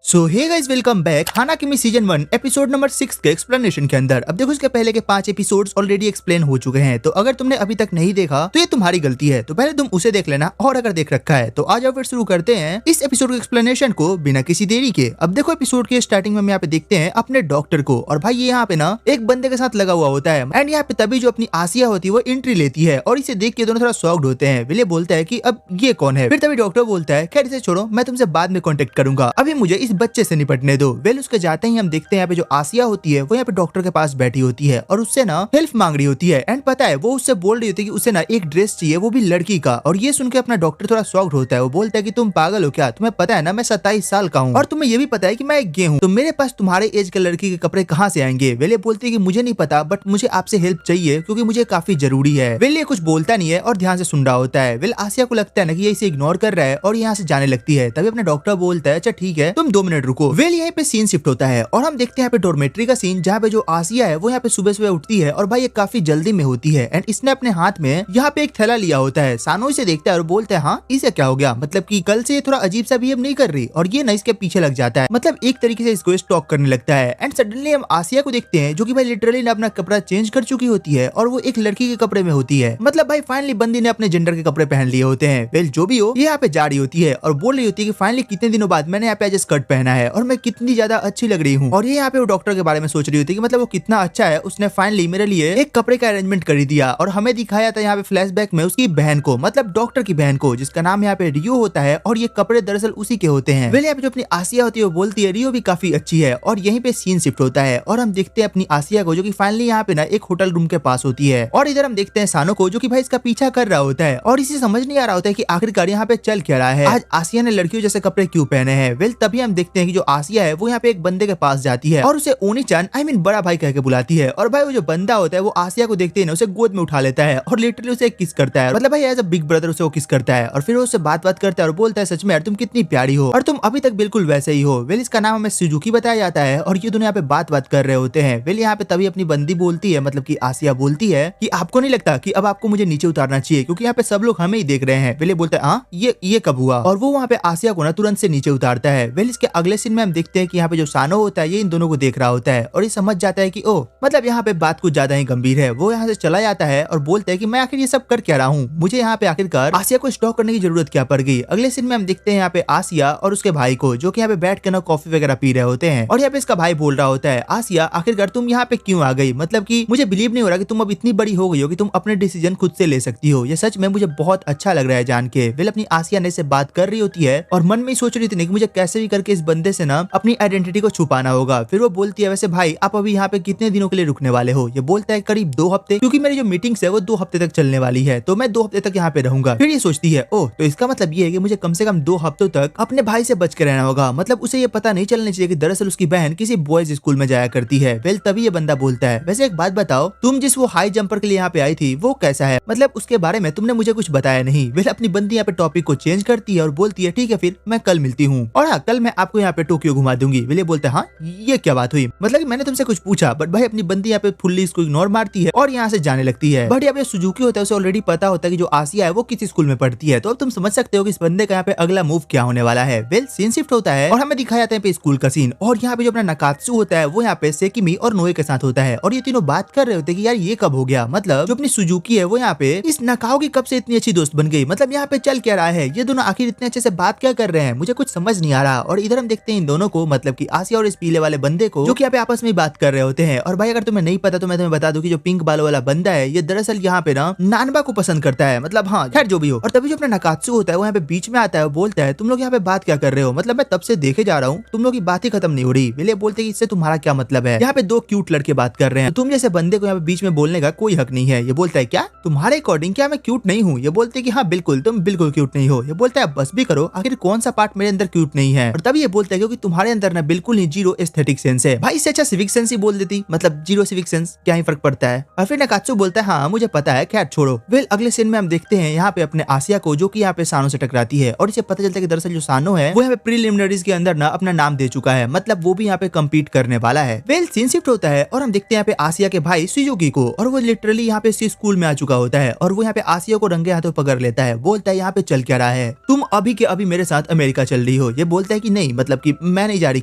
सो hey guys, welcome back Hanakimi season 1 episode number 6 के explanation के अंदर। अब देखो, इसके पहले के 5 एपिसोड्स ऑलरेडी एक्सप्लेन हो चुके हैं, तो अगर तुमने अभी तक नहीं देखा तो ये तुम्हारी गलती है। तो पहले तुम उसे देख लेना, और अगर देख रखा है तो आ जाओ फिर शुरू करते हैं इस एपिसोड के एक्सप्लेनेशन को बिना किसी देरी के। अब देखो, एपिसोड के स्टार्टिंग में हम यहाँ पे देखते हैं अपने डॉक्टर को, और भाई ये यहाँ पे ना एक बंदे के साथ लगा हुआ होता है। एंड यहाँ पे तभी जो अपनी आसिया होती है वो एंट्री लेती है, और इसे देख के दोनों थोड़ा शॉक्ड होते हैं। विले बोलता है कि अब ये कौन है। फिर तभी डॉक्टर बोलता है, खैर इसे छोड़ो, मैं तुमसे बाद में कॉन्टेक्ट करूंगा, अभी मुझे इस बच्चे से निपटने दो। वेल उसके जाते ही हम देखते हैं यहाँ पे जो आसिया होती है वो यहाँ पे डॉक्टर के पास बैठी होती है और उससे ना हेल्प मांग रही होती है। एंड पता है वो उससे बोल रही होती है कि उसे ना एक ड्रेस चाहिए, वो भी लड़की का। और ये सुन के अपना डॉक्टर थोड़ा शॉक्ड होता है। वो बोलता है कि तुम पागल हो क्या, तुम्हें पता है ना मैं 27 साल का हूँ, और तुम्हें ये भी पता है कि मैं एक गे हूँ, तो मेरे पास तुम्हारे एज के लड़की के कपड़े कहाँ से आएंगे। वेल बोलती है कि मुझे नहीं पता, बट मुझे आपसे हेल्प चाहिए क्योंकि मुझे काफी जरूरी है। वेल ये कुछ बोलता नहीं है और ध्यान से सुन रहा होता है। वेल आसिया को लगता है ना कि ये इसे इग्नोर कर रहा है और यहाँ से जाने लगती है। तभी अपना डॉक्टर बोलता है, अच्छा ठीक है तुम 2 मिनट रुको। वेल यहाँ पे सीन शिफ्ट होता है और हम देखते हैं यहाँ पे डॉर्मेट्री का सीन, जहाँ पे जो आसिया है वो यहाँ पे सुबह सुबह उठती है और भाई ये काफी जल्दी में होती है। एंड इसने अपने हाथ में यहाँ पे एक थैला लिया होता है। सानो इसे देखता है और बोलता है, हाँ इसे क्या हो गया, मतलब कि कल से ये थोड़ा अजीब सा बिहेव नहीं कर रही, और ये ना इसके पीछे लग जाता है, मतलब एक तरीके से इसको स्टॉक करने लगता है। एंड सडनली हम आसिया को देखते हैं जो कि भाई लिटरली ने अपना कपड़ा चेंज कर चुकी होती है और वो एक लड़की के कपड़े में होती है। मतलब भाई फाइनली बंदी ने अपने जेंडर के कपड़े पहन लिए होते हैं। वेल जो भी हो, ये यहाँ पे जा रही होती है और बोल रही होती है कि फाइनली कितने दिनों बाद मैंने यहाँ पे आज स्कर्ट पहना है और मैं कितनी ज्यादा अच्छी लग रही हूँ। और ये यहाँ पे वो डॉक्टर के बारे में सोच रही होती है कि मतलब वो कितना अच्छा है, उसने फाइनली मेरे लिए एक कपड़े का अरेंजमेंट कर दिया। और हमें दिखाया था यहाँ पे फ्लैशबैक में उसकी बहन को, मतलब डॉक्टर की बहन को, जिसका नाम यहाँ पे रियो होता है, और ये कपड़े दरअसल उसी के होते हैं। वेल यहाँ पे जो अपनी आसिया होती है वो बोलती है रियो भी काफी अच्छी है, और यहीं पे सीन शिफ्ट होता है और हम देखते हैं अपनी आसिया को जो कि फाइनली यहाँ पे ना एक होटल रूम के पास होती है। और इधर हम देखते हैं सानो को जो कि भाई इसका पीछा कर रहा होता है और इसे समझ नहीं आ रहा होता है कि आखिरकार यहाँ पे चल क्या रहा है, आज आसिया ने लड़कियों जैसे कपड़े क्यों पहने हैं। वेल तभी हम देखते हैं कि जो आसिया है वो यहाँ पे एक बंदे के पास जाती है और उसे ओनी-चान आई मीन बड़ा भाई कह के बुलाती है। और भाई वो जो बंदा होता है वो आसिया को देखते ही ना उसे गोद में उठा लेता है और लिटरली उसे किस करता है, मतलब भाई एज अ बिग ब्रदर उसे वो किस करता है। और फिर वो उससे बात करता है और बोलता है, सच में यार तुम कितनी प्यारी हो और तुम अभी तक बिल्कुल वैसे ही हो। वेल इसका नाम हमें सुजुकी बताया जाता है और ये दोनों यहाँ पे बात कर रहे होते हैं। वेल यहाँ पे तभी अपनी बंदी बोलती है, मतलब की आसिया बोलती है कि आपको नहीं लगता कि अब आपको मुझे नीचे उतारना चाहिए क्योंकि यहाँ पे सब लोग हमें ही देख रहे हैं। वेल बोलता है, हाँ ये कब हुआ, और वो वहाँ पे आसिया को ना तुरंत से नीचे उतारता है। वेल इसके अगले सीन में हम देखते हैं कि यहाँ पे जो सानो होता है ये इन दोनों को देख रहा होता है और ये समझ जाता है कि ओ मतलब यहाँ पे बात कुछ ज्यादा ही गंभीर है। वो यहाँ से चला जाता है और बोलता है कि मैं आखिर ये सब कर क्या रहा हूँ, मुझे यहाँ पे आखिरकार आसिया को स्टॉक करने की जरूरत क्या पड़ गई। अगले सीन में हम देखते हैं यहाँ पे आसिया और उसके भाई को जो कि यहाँ पे बैठ के ना कॉफी वगैरह पी रहे होते हैं, और यहाँ पे इसका भाई बोल रहा होता है, आसिया आखिरकार तुम यहाँ पे क्यों आ गई, मतलब कि मुझे बिलीव नहीं हो रहा कि तुम अब इतनी बड़ी हो गई हो कि तुम अपने डिसीजन खुद से ले सकती हो, ये सच में मुझे बहुत अच्छा लग रहा है जान के। वेल अपनी आसिया ने से बात कर रही होती है और मन में सोच रही थी कि मुझे कैसे भी करके इस बंदे से ना अपनी आइडेंटिटी को छुपाना होगा। फिर वो बोलती है, वैसे भाई आप अभी यहाँ पे कितने दिनों के लिए रुकने वाले हो। ये बोलता है करीब 2 हफ्ते, क्योंकि मेरी जो मीटिंग्स है वो 2 हफ्ते तक चलने वाली है, तो मैं 2 हफ्ते तक यहाँ पे रहूंगा। फिर ये सोचती है, ओह तो इसका मतलब ये है कि मुझे कम से कम 2 हफ्तों तक अपने भाई से बच के रहना होगा, मतलब उसे ये पता नहीं चलना चाहिए कि दरअसल उसकी बहन किसी बॉयज स्कूल में जाया करती है। वेल तभी ये बंदा बोलता है, वैसे एक बात बताओ, तुम जिस वो हाई जंपर के लिए यहाँ पे आई थी वो कैसा है, मतलब उसके बारे में तुमने मुझे कुछ बताया नहीं। वेल अपनी बंदी यहाँ पे टॉपिक को चेंज करती है और बोलती है, ठीक है फिर मैं कल मिलती हूँ, और हाँ कल मैं आपको यहाँ पे टोक्यो घुमा दूंगी। वेल बोलता है, हाँ ये क्या बात हुई, मतलब कि मैंने तुमसे कुछ पूछा, बट भाई अपनी बंदी यहाँ पे फुल्ली इसको इग्नोर मारती है और यहाँ से जाने लगती है। बट यहाँ पे सुजुकी होता है उसे ऑलरेडी पता होता है कि जो आसिया है वो किस स्कूल में पढ़ती है, तो अब तुम समझ सकते हो कि इस बंदे का यहाँ पे अगला मूव क्या होने वाला है। वेल सीन शिफ्ट होता है और हमें दिखाया जाता है पे स्कूल का सीन, और यहाँ पे जो अपना नकात्सु होता है वो यहाँ पे सेकिमी और नोए के साथ होता है, और ये तीनों बात कर रहे होते हैं कि यार ये कब हो गया, मतलब जो अपनी सुजुकी है वो यहाँ पे इस नकाओ की कब से इतनी अच्छी दोस्त बन गई, मतलब यहाँ पे चल क्या रहा है, ये दोनों आखिर इतने अच्छे से बात क्या कर रहे हैं, मुझे कुछ समझ नहीं आ रहा। और इधर हम देखते हैं इन दोनों को, मतलब की आसिया और इस पीले वाले बंदे को, जो कि यहाँ पे आपस में बात कर रहे होते हैं। और भाई अगर तुम्हें नहीं पता तो मैं तुम्हें बता दूं कि जो पिंक बालों वाला बंदा है ये दरअसल यहाँ पे ना नानबा को पसंद करता है, मतलब हाँ खैर जो भी हो। और तभी जो अपना नकात्सु होता है वो यहाँ पे बीच में आता है, बोलता है, तुम लोग यहाँ पे बात क्या कर रहे हो, मतलब मैं तब से देखे जा रहा हूँ तुम लोग की बात ही खत्म नहीं हो रही। विले बोलते हैं इससे तुम्हारा क्या मतलब है, यहाँ पे 2 क्यूट लड़के बात कर रहे हैं, तुम जैसे बंदे को यहाँ पे बीच में बोलने का कोई हक नहीं है। ये बोलता है, क्या तुम्हारे अकॉर्डिंग क्या मैं क्यूट नहीं हूँ। ये बोलते हैं कि हाँ बिल्कुल तुम बिल्कुल क्यूट नहीं हो। ये बोलता है बस भी करो, आखिर कौन सा पार्ट मेरे अंदर क्यूट नहीं है। और तभी ये बोलता है क्योंकि तुम्हारे अंदर ना बिल्कुल ही जीरो एस्थेटिक सेंस है। भाई इससे अच्छा सिविक सेंस ही बोल देती, मतलब जीरो सिविक सेंस क्या ही फर्क पड़ता है। और फिर नकात्सु बोलता है, हाँ मुझे पता है, खैर छोड़ो। वेल अगले सीन में हम देखते हैं यहाँ पे अपने आसिया को जो कि यहाँ पे सानो से टकराती है और इसे पता चलता है कि दरअसल जो सानो है वो यहाँ पे प्रीलिमिनरीज के अंदर ना अपना नाम दे चुका है, मतलब वो भी यहाँ पे कम्पीट करने वाला है। वेल सीन शिफ्ट होता है और हम देखते हैं यहाँ पे आसिया के भाई सुजुकी को, और वो लिटरली यहाँ पे स्कूल में आ चुका होता है और वो यहाँ पे आसिया को रंगे हाथों पकड़ लेता है, बोलता है यहाँ पे चल क्या रहा है, तुम अभी के अभी मेरे साथ अमेरिका चल रही हो। ये बोलता है कि नहीं मतलब कि मैं नहीं जा रही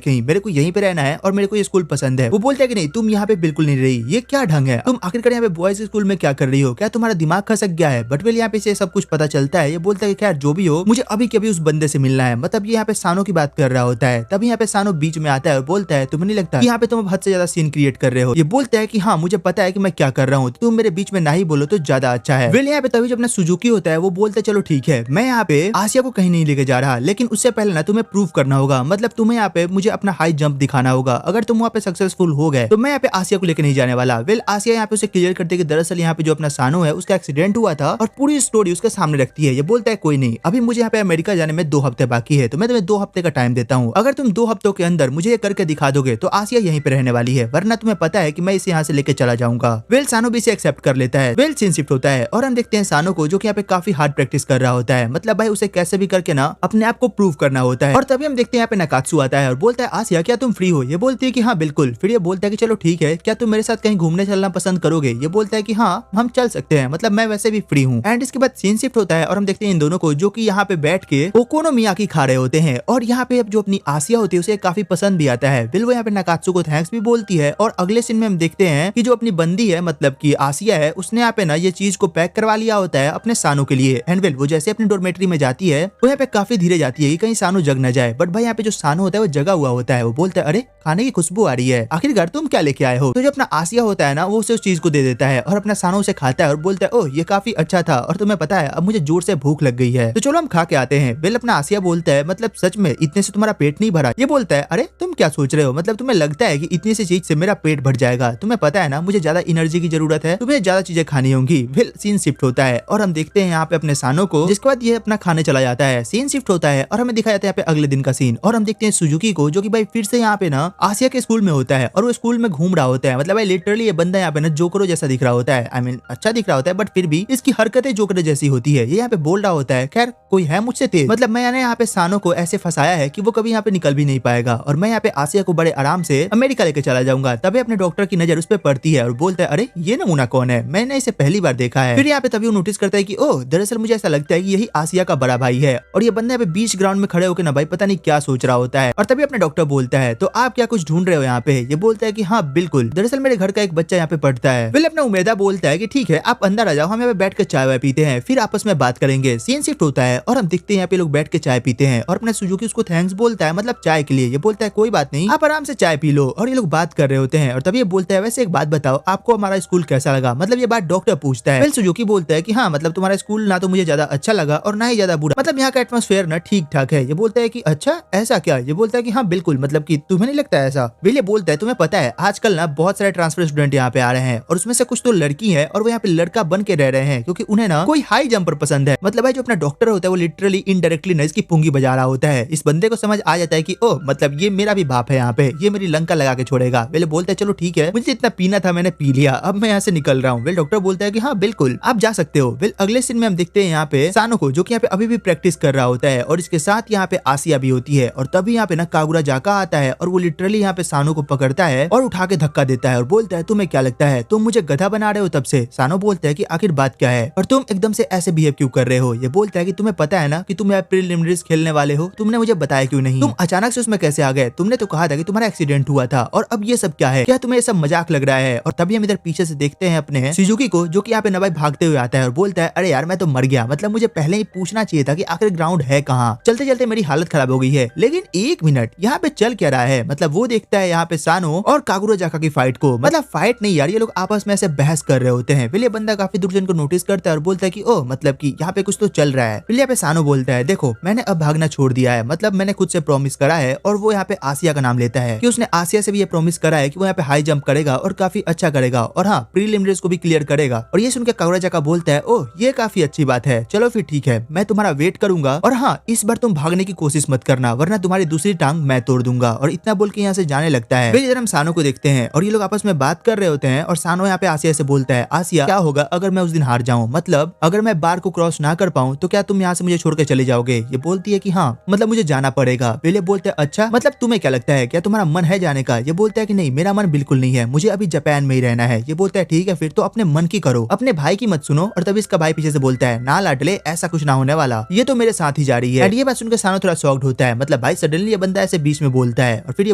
कहीं, मेरे को यहीं पे रहना है और मेरे को ये स्कूल पसंद है। वो बोलता है कि नहीं, तुम यहाँ पे बिल्कुल नहीं रही, ये क्या ढंग है, तुम आखिरकार यहाँ पे बॉयज स्कूल में क्या कर रही हो, क्या तुम्हारा दिमाग खसक गया है। बट वेल यहाँ पे से सब कुछ पता चलता है। ये बोलता है कि खैर जो भी हो, मुझे अभी के अभी उस बंदे से मिलना है। मतलब ये यहाँ पे सानो की बात कर रहा होता है। तभी यहाँ पे सानो बीच में आता है और बोलता है तुम्हें नहीं लगता यहाँ पे तुम हद से ज्यादा सीन क्रिएट कर रहे हो। ये बोलता है कि हाँ मुझे पता है कि मैं क्या कर रहा हूँ, तुम मेरे बीच में ना ही बोलो तो ज्यादा अच्छा है। वेल यहाँ पे तभी जो अपना सुजुकी होता है वो बोलता है चलो ठीक है, मैं यहाँ पे आसिया को कहीं नहीं लेके जा रहा, लेकिन उससे पहले ना तुम्हें प्रूव करना होगा। मतलब तुम्हें यहाँ पे मुझे अपना हाई जंप दिखाना होगा। अगर तुम वहाँ पे सक्सेसफुल हो गए तो मैं यहाँ पे आसिया को लेके नहीं जाने वाला। वेल आसिया यहाँ पे उसे क्लियर करते कि दरअसल यहाँ पे जो अपना सानो है उसका एक्सीडेंट हुआ था और पूरी स्टोरी उसके सामने रखती है। ये बोलता है कोई नहीं, अभी मुझे यहाँ पे अमेरिका जाने में 2 हफ्ते बाकी है, तो मैं तुम्हें 2 हफ्ते का टाइम देता हूँ। अगर तुम 2 हफ्तों के अंदर मुझे ये करके दिखा दोगे तो आसिया यहीं पे रहने वाली है, वरना तुम्हें पता है कि मैं इसे यहाँ से लेके चला जाऊंगा। वेल सानो भी इसे एक्सेप्ट कर लेता है। वेल सीन शिफ्ट होता है और हम देखते हैं सानो को जो कि यहाँ पे काफी हार्ड प्रैक्टिस कर रहा होता है। मतलब भाई उसे कैसे भी करके ना अपने आप को प्रूव करना होता है। और तभी हम देखते हैं यहाँ पे नकात्सु आता है और बोलता है आसिया क्या तुम फ्री हो। ये बोलती है कि हाँ बिल्कुल। फिर ये बोलता है कि चलो ठीक है, क्या तुम मेरे साथ कहीं घूमने चलना पसंद करोगे। ये बोलता है कि हाँ हम चल सकते हैं, मतलब मैं वैसे भी फ्री हूँ। एंड इसके बाद सीन शिफ्ट होता है और हम देखते हैं इन दोनों को जो कि यहाँ पे बैठ के ओकोनोमियाकी खा रहे होते हैं। और यहाँ पे जो अपनी आसिया होती है उसे काफी पसंद भी आता है। बिल वो यहाँ पे नकात्सु को थैंक्स भी बोलती है। और अगले सीन में हम देखते हैं कि जो अपनी बंदी है मतलब की आसिया है, उसने यहाँ पे ना ये चीज को पैक करवा लिया होता है अपने सानो के लिए। एंड वेल वो जैसे अपने डोरमेट्री में जाती है वो यहाँ पे काफी धीरे जाती है कि कहीं सानो जग न जाए। बट भाई यहाँ पे जो सानो होता है वो जगा हुआ होता है। वो बोलता है अरे खाने की खुशबू आ रही है, आखिरकार तुम क्या लेके आए हो। तो जो अपना आसिया होता है ना वो उसे उस चीज को दे देता है और अपना सानो उसे खाता है और बोलता है ओह ये काफी अच्छा था और तुम्हें पता है अब मुझे जोर से भूख लग गई है, तो चलो हम खा के आते हैं। वेल अपना आसिया बोलता है मतलब सच में इतने से तुम्हारा पेट नहीं भरा। ये बोलता है अरे तुम क्या सोच रहे हो, मतलब तुम्हें लगता है कि इतनी सी चीज से मेरा पेट भर जाएगा। तुम्हें पता है ना मुझे ज्यादा एनर्जी की जरूरत है, तुम्हें ज्यादा चीजें खानी होंगी। वेल सीन शिफ्ट होता है और हम देखते हैं यहाँ पे अपने सानो को, जिसके बाद ये अपना खाने चला जाता है। सीन शिफ्ट होता है और हमें दिखाया जाता है यहाँ पे अगले दिन का सीन। और हम देखते हैं सुजुकी को जो कि भाई फिर से यहाँ पे ना आसिया के स्कूल में होता है और वो स्कूल में घूम रहा होता है। मतलब भाई लिटरली ये बंदा यहाँ पे ना जोकरो जैसा दिख रहा होता है। आई मीन अच्छा दिख रहा होता है बट फिर भी इसकी हरकतें जोकरो जैसी होती है। ये यहाँ पे बोल रहा होता है खैर कोई है मुझसे तेज, मतलब मैंने यहाँ पे सानो को ऐसे फंसाया है कि वो कभी यहाँ पे निकल भी नहीं पाएगा और मैं यहाँ पे आसिया को बड़े आराम से अमेरिका लेके चला जाऊंगा। तभी अपने डॉक्टर की नजर उस पर पड़ती है और बोलता है अरे ये नमूना कौन है, मैंने इसे पहली बार देखा है। फिर यहाँ पे तभी वो नोटिस करता है कि ओह दरअसल मुझे ऐसा लगता है कि यही आसिया का बड़ा भाई है। और ये बंदा यहाँ पे बीच ग्राउंड में खड़े होकर ना भाई पता नहीं क्या सोच रहा होता है। और तभी अपने डॉक्टर बोलता है तो आप क्या कुछ ढूंढ रहे हो यहाँ पे। ये बोलता है कि हाँ बिल्कुल, दरअसल मेरे घर का एक बच्चा यहाँ पे पढ़ता है। फिर अपना उमेदा बोलता है कि ठीक है आप अंदर आ जाओ, हम यहाँ पे बैठ कर चाय वाय पीते हैं, फिर आपस में बात करेंगे। सीन शिफ्ट होता है और हम दिखते हैं यहाँ पे लोग बैठ के चाय पीते हैं और अपना सुजुकी उसको थैंक्स बोलता है मतलब चाय के लिए। ये बोलता है कोई बात नहीं आप आराम से चाय पी लो। और ये लोग बात कर रहे होते हैं और तभी ये बोलता है वैसे एक बात बताओ आपको हमारा स्कूल कैसा लगा, मतलब ये बात डॉक्टर पूछता है। फिर सुजुकी बोलता है कि हाँ मतलब तुम्हारा स्कूल ना तो मुझे ज्यादा अच्छा लगा और ना ही ज्यादा बुरा, मतलब यहाँ का एटमॉस्फेयर ना ठीक ठाक है। ये बोलता है कि अच्छा ऐसा क्या। ये बोलता है कि हाँ बिल्कुल, मतलब कि तुम्हें नहीं लगता ऐसा। विले बोलता है तुम्हें पता है आजकल ना बहुत सारे ट्रांसफर स्टूडेंट यहाँ पे आ रहे हैं और उसमें से कुछ तो लड़की है और वो यहाँ पे लड़का बन के रह रहे हैं क्योंकि उन्हें ना कोई हाई जंपर पसंद है। मतलब भाई जो अपना डॉक्टर होता है वो लिटरली इनडायरेक्टली ना इसकी पुंगी बजा रहा होता है। इस बंदे को समझ आ जाता है कि ओ मतलब ये मेरा भी बाप है यहाँ पे, ये मेरी लंका लगा के छोड़ेगा। वेल बोलता है चलो ठीक है मुझे इतना पीना था मैंने पी लिया, अब मैं यहाँ से निकल रहा हूँ। वेल डॉक्टर बोलता है कि हाँ बिल्कुल आप जा सकते हो। वेल अगले सीन में हम देखते हैं यहाँ पे सानो को जो कि यहाँ पे अभी भी प्रैक्टिस कर रहा होता है और इसके साथ यहाँ पे आसिया भी होती है। और तभी यहाँ पे ना कागुरा जाका आता है और वो लिटरली यहाँ पे सानो को पकड़ता है और उठा के धक्का देता है और बोलता है तुम्हें क्या लगता है तुम मुझे गधा बना रहे हो तब से। सानो बोलता है कि आखिर बात क्या है और तुम एकदम से ऐसे बिहेव क्यों कर रहे हो। ये बोलता है कि तुम्हें पता है ना कि तुम यहाँ प्रीलिमिनरीज खेलने वाले हो, तुमने मुझे बताया क्यों नहीं, तुम अचानक से उसमें कैसे आ गए, तुमने तो कहा था कि तुम्हारा एक्सीडेंट हुआ था और अब ये सब क्या है, क्या तुम्हें ये सब मजाक लग रहा है। और तभी हम इधर पीछे से देखते हैं अपने सुजुकी को जो कि यहाँ पे ना भाई भागते हुए आता है और बोलता है अरे यार मैं तो मर गया, मतलब मुझे पहले ही पूछना चाहिए था कि आखिर ग्राउंड है कहाँ, चलते चलते मेरी हालत खराब हो गई है। लेकिन एक मिनट यहाँ पे चल क्या रहा है, मतलब वो देखता है यहाँ पे सानो और कागुरा जाका की फाइट को, मतलब फाइट नहीं यार ये लोग आपस में ऐसे बहस कर रहे होते हैं। फिर ये बंदा काफी दूर से इनको नोटिस करता है और बोलता है कि ओह मतलब कि यहाँ पे कुछ तो चल रहा है। फिर यहाँ पे सानो बोलता है देखो मैंने अब भागना छोड़ दिया है, मतलब मैंने खुद से प्रॉमिस करा है। और वो यहाँ पे आसिया का नाम लेता है कि उसने आसिया से भी ये प्रॉमिस करा है कि वो यहाँ पे हाई जंप करेगा और काफी अच्छा करेगा और हाँ प्रीलिमिनरीज को भी क्लियर करेगा। और ये सुनकर कागुरा जाका बोलता है ओह ये काफी अच्छी बात है, चलो फिर ठीक है मैं तुम्हारा वेट करूंगा और हाँ इस बार तुम भागने की कोशिश मत करना वरना तुम्हारी दूसरी टांग मैं तोड़ दूंगा। और इतना बोल के यहाँ से जाने लगता है। फिर इधर हम सानो को देखते हैं और ये लोग आपस में बात कर रहे होते हैं और सानो यहाँ पे आसिया से बोलता है आसिया क्या होगा अगर मैं उस दिन हार जाऊं, मतलब अगर मैं बार को क्रॉस ना कर पाऊं तो क्या तुम यहाँ से मुझे छोड़ के चले जाओगे। ये बोलती है कि हाँ मतलब मुझे जाना पड़ेगा। पहले बोलते हैं अच्छा मतलब तुम्हें क्या लगता है क्या तुम्हारा मन है जाने का। ये बोलता है कि नहीं मेरा मन बिल्कुल नहीं है, मुझे अभी जापान में ही रहना है। ये बोलता है ठीक है फिर तो अपने मन की करो, अपने भाई की मत सुनो। और तभी इसका भाई पीछे से बोलता है ना लाडले ऐसा कुछ ना होने वाला, ये तो मेरे साथ ही जा रही है। ये बात सुनकर सानो थोड़ा शॉक्ड होता है, मतलब भाई सडनली ये बंदा ऐसे बीच में बोलता है और फिर ये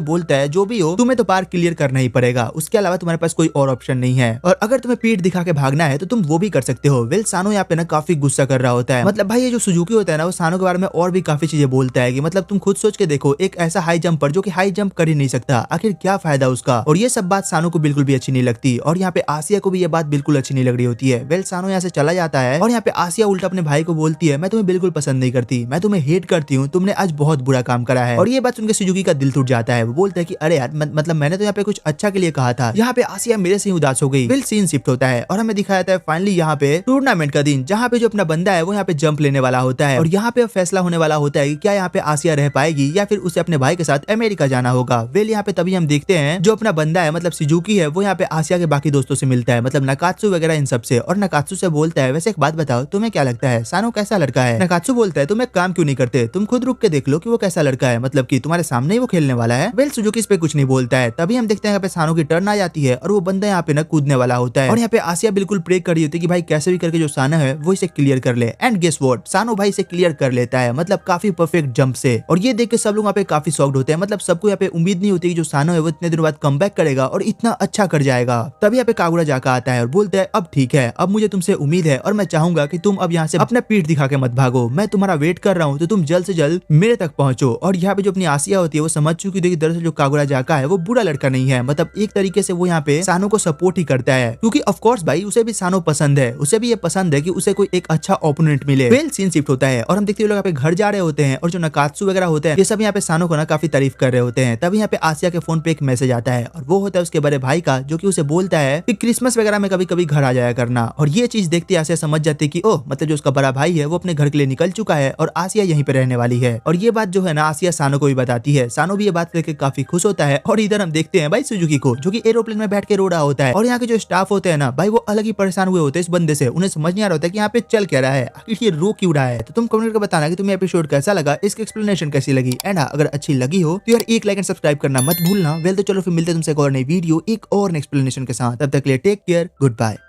बोलता है जो भी हो तुम्हें तो पार क्लियर करना ही पड़ेगा, उसके अलावा तुम्हारे पास कोई और ऑप्शन नहीं है, और अगर तुम्हें पीठ दिखा के भागना है तो तुम वो भी कर सकते हो। वेल सानो यहाँ पे ना काफी गुस्सा कर रहा होता है। मतलब भाई ये जो सुजुकी होता है ना वो सानो के बारे में और भी काफी चीजें बोलता है कि मतलब तुम खुद सोच के देखो, एक ऐसा हाई जंपर जो कि हाई जंप कर ही नहीं सकता, आखिर क्या फायदा उसका। और ये सब बात सानो को बिल्कुल भी अच्छी नहीं लगती और यहाँ पे आसिया को भी ये बात बिल्कुल अच्छी नहीं लग रही होती है। वेल सानो यहाँ से चला जाता है और यहाँ पे आसिया उल्टा अपने भाई को बोलती है मैं तुम्हें बिल्कुल पसंद नहीं करती, मैं तुम्हें हेट करती हूँ, तुमने आज बहुत बुरा काम करा है। और ये बात सुनकर सुजुकी का दिल टूट जाता है। वो बोलता है कि अरे यार मतलब मैंने तो यहाँ पे कुछ अच्छा के लिए कहा था। यहाँ पे आसिया मेरे से ही उदास हो गई। फिर सीन शिफ्ट होता है और हमें दिखाया जाता है फाइनली यहाँ पे टूर्नामेंट का दिन, जहाँ पे जो अपना बंदा है वो यहाँ पे जंप लेने वाला होता है और यहाँ पे फैसला होने वाला होता है कि क्या यहाँ पे आसिया रह पाएगी या फिर उसे अपने भाई के साथ अमेरिका जाना होगा। वेल यहाँ पे तभी हम देखते हैं जो अपना बंदा है मतलब सुजुकी है वो यहाँ पे आसिया के बाकी दोस्तों से मिलता है, मतलब नकात्सु वगैरह इन सब से, और नकात्सु से बोलता है वैसे एक बात बताओ तुम्हें क्या लगता है सानो कैसा लड़का है। नकात्सु बोलता है तुम एक काम क्यों नहीं करते, तुम खुद रुक के देख लो कि वो कैसा लड़का है, मतलब कि तुम्हारे सामने ही वो खेलने वाला है। वेल सुजुकी इस पे कुछ नहीं बोलता है। तभी हम देखते हैं यहाँ पे सानो की टर्न आ जाती है और वो बंदा यहाँ पे ना कूदने वाला होता है और यहाँ पे आसिया बिल्कुल प्रे कर रही होती है कि भाई कैसे भी करके जो सानो है वो इसे क्लियर कर ले। एंड गेस व्हाट, सानो भाई इसे क्लियर कर लेता है, मतलब काफी परफेक्ट जंप से। और ये देख के सब लोग यहाँ पे काफी शॉक्ड होते हैं, मतलब सबको यहाँ पे उम्मीद नहीं होती कि जो सानो है वो इतने दिनों बाद कमबैक करेगा और इतना अच्छा कर जाएगा। तभी यहाँ पे कागुरा जाकर आता है और बोलता है अब ठीक है, अब मुझे तुमसे उम्मीद है और मैं चाहूंगा कि तुम अब यहाँ से अपना पीठ दिखा के मत भागो, मैं तुम्हारा वेट कर रहा हूँ, तो तुम जल्द से जल्द मेरे तक पहुंचो। और यहाँ पे जो अपनी आसिया होती है वो समझ चुकी थी कि दरअसल जो कागुरा जाका है वो बुरा लड़का नहीं है, मतलब एक तरीके से वो यहाँ पे सानो को सपोर्ट ही करता है, क्योंकि ऑफ कोर्स भाई उसे भी सानो पसंद है, उसे भी ये पसंद है कि उसे कोई एक अच्छा ओपोनेंट मिले। वेल सीन शिफ्ट होता है और हम देखते हैं लोग यहाँ पे घर जा रहे होते हैं और जो नकात्सु वगैरह होते हैं ये सब यहाँ पे सानो को ना काफी तारीफ कर रहे होते हैं। तभी यहाँ पे आसिया के फोन पे एक मैसेज आता है और वो होता है उसके बड़े भाई का, जो कि उसे बोलता है कि क्रिसमस वगैरह में कभी कभी घर आ जाया करना। और ये चीज देखते आसिया समझ जाती है कि ओह मतलब जो उसका बड़ा भाई है वो अपने घर के लिए निकल चुका है और आसिया यहीं पे रहने वाली है। और ये बात जो है ना आसिया सानो को भी बताती है। सानो भी ये बात लेके काफी खुश होता है। और इधर हम देखते हैं भाई सुजुकी को, जो कि एरोप्लेन में बैठ के रो रहा होता है और यहाँ के जो स्टाफ होते हैं ना भाई वो अलग ही परेशान हुए होते हैं इस बंदे से, उन्हें समझ नहीं आ रहा होता कि यहाँ पे चल क्या रहा है, आखिर ये रो क्यों रहा है। तो तुम कमेंट करके बताना कि तुम्हें एपिसोड कैसा लगा, इसकी एक्सप्लेनेशन कैसी लगी। एंड अगर अच्छी लगी हो तो यार एक लाइक एंड सब्सक्राइब करना मत भूलना। वेल तो चलो फिर मिलते हैं तुमसे एक और नई वीडियो एक और एक्सप्लेनेशन के साथ, तब तक के लिए टेक केयर, गुड बाय।